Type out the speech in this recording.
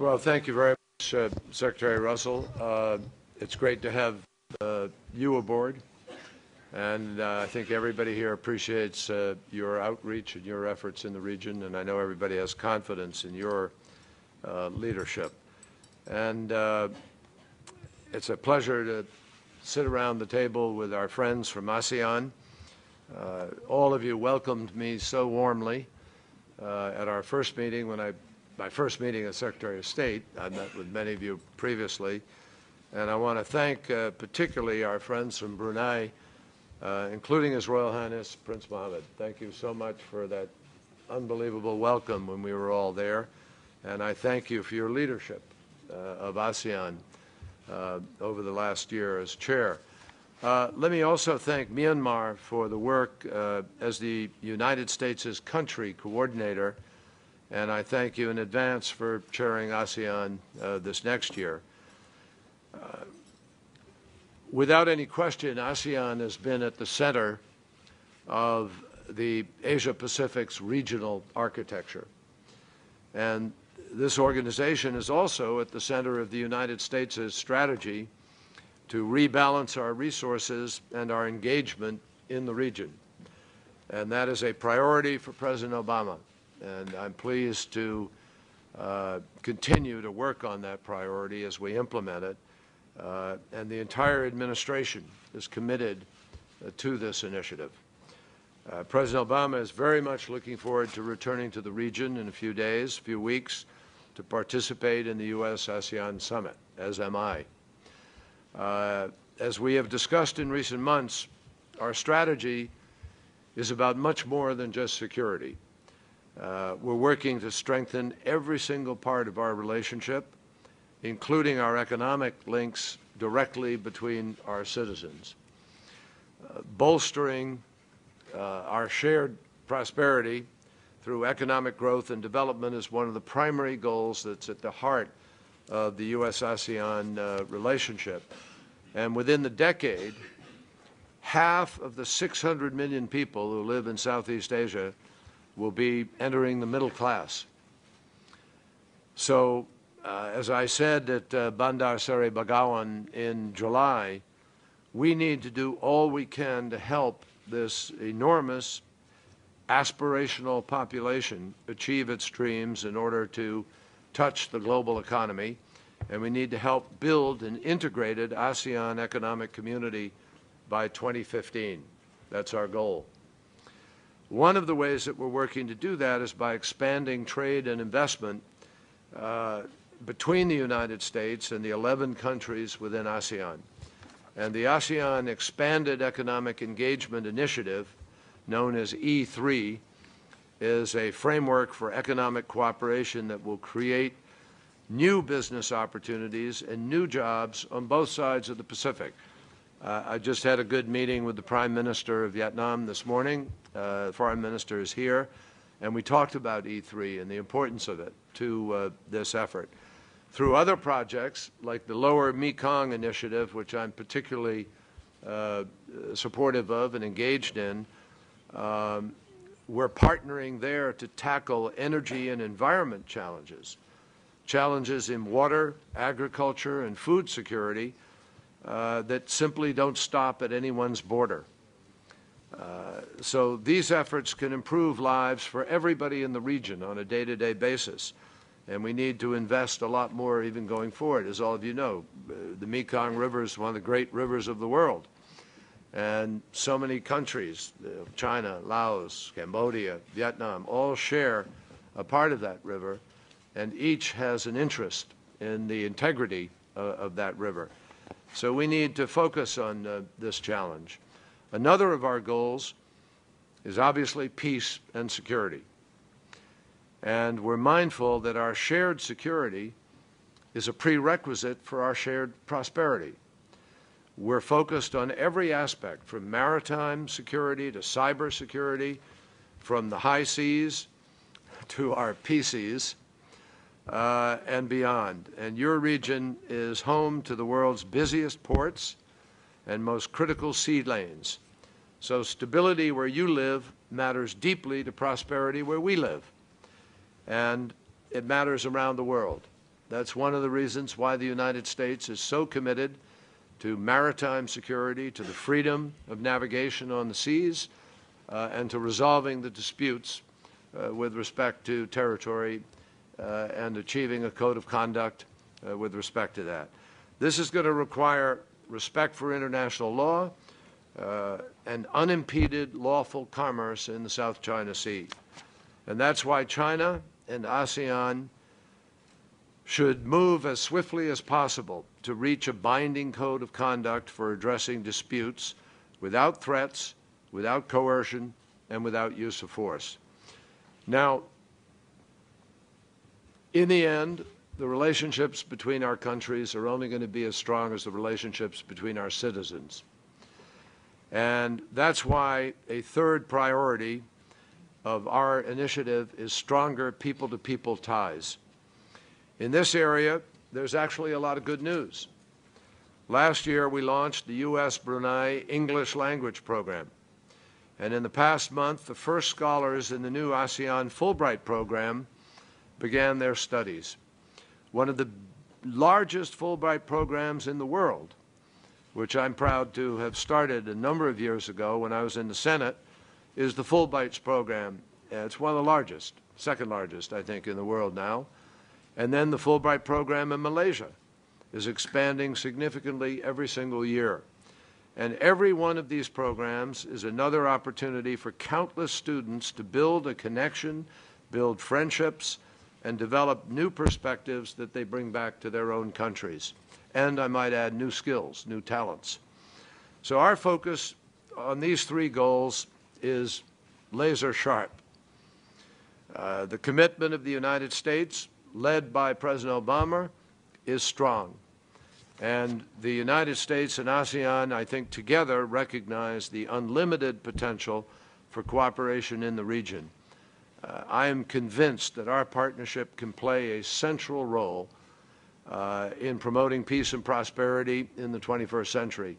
Well, thank you very much, Secretary Russell. It's great to have you aboard, and I think everybody here appreciates your outreach and your efforts in the region, and I know everybody has confidence in your leadership. And it's a pleasure to sit around the table with our friends from ASEAN. All of you welcomed me so warmly at our first meeting my first meeting as Secretary of State. I met with many of you previously, and I want to thank particularly our friends from Brunei, including His Royal Highness Prince Mohammed. Thank you so much for that unbelievable welcome when we were all there, and I thank you for your leadership of ASEAN over the last year as chair. Let me also thank Myanmar for the work as the United States' country coordinator, and I thank you in advance for chairing ASEAN this next year. Without any question, ASEAN has been at the center of the Asia-Pacific's regional architecture. And this organization is also at the center of the United States' strategy to rebalance our resources and our engagement in the region. And that is a priority for President Obama. And I'm pleased to continue to work on that priority as we implement it. And the entire administration is committed to this initiative. President Obama is very much looking forward to returning to the region in a few days, few weeks, to participate in the U.S.-ASEAN Summit, as am I. As we have discussed in recent months, our strategy is about much more than just security. We're working to strengthen every single part of our relationship, including our economic links directly between our citizens. Bolstering our shared prosperity through economic growth and development is one of the primary goals that's at the heart of the U.S.-ASEAN relationship. And within the decade, half of the 600 million people who live in Southeast Asia will be entering the middle class. So, as I said at Bandar Seri Begawan in July, we need to do all we can to help this enormous aspirational population achieve its dreams in order to touch the global economy, and we need to help build an integrated ASEAN economic community by 2015. That's our goal. One of the ways that we're working to do that is by expanding trade and investment between the United States and the 11 countries within ASEAN. And the ASEAN Expanded Economic Engagement Initiative, known as E3, is a framework for economic cooperation that will create new business opportunities and new jobs on both sides of the Pacific. I just had a good meeting with the Prime Minister of Vietnam this morning. The Foreign Minister is here, and we talked about E3 and the importance of it to this effort. Through other projects, like the Lower Mekong Initiative, which I'm particularly supportive of and engaged in, we're partnering there to tackle energy and environment challenges, challenges in water, agriculture, and food security that simply don't stop at anyone's border. So these efforts can improve lives for everybody in the region on a day-to-day basis, and we need to invest a lot more even going forward. As all of you know, the Mekong River is one of the great rivers of the world, and so many countries, China, Laos, Cambodia, Vietnam, all share a part of that river, and each has an interest in the integrity of that river. So we need to focus on this challenge. Another of our goals is obviously peace and security. And we're mindful that our shared security is a prerequisite for our shared prosperity. We're focused on every aspect, from maritime security to cyber security, from the high seas to our PCs, and beyond. And your region is home to the world's busiest ports and most critical sea lanes. So stability where you live matters deeply to prosperity where we live. And it matters around the world. That's one of the reasons why the United States is so committed to maritime security, to the freedom of navigation on the seas, and to resolving the disputes with respect to territory and achieving a code of conduct with respect to that. This is going to require respect for international law and unimpeded lawful commerce in the South China Sea. And that's why China and ASEAN should move as swiftly as possible to reach a binding code of conduct for addressing disputes without threats, without coercion, and without use of force. Now, in the end, the relationships between our countries are only going to be as strong as the relationships between our citizens. And that's why a third priority of our initiative is stronger people-to-people ties. In this area, there's actually a lot of good news. Last year, we launched the U.S.-Brunei English language program. And in the past month, the first scholars in the new ASEAN Fulbright program began their studies. One of the largest Fulbright programs in the world, which I'm proud to have started a number of years ago when I was in the Senate, is the Fulbright program. It's one of the largest, second largest, I think, in the world now. And then the Fulbright program in Malaysia is expanding significantly every single year. And every one of these programs is another opportunity for countless students to build a connection, build friendships, and develop new perspectives that they bring back to their own countries. And I might add new skills, new talents. So our focus on these three goals is laser sharp. The commitment of the United States, led by President Obama, is strong. And the United States and ASEAN, I think, together recognize the unlimited potential for cooperation in the region. I am convinced that our partnership can play a central role in promoting peace and prosperity in the 21st century.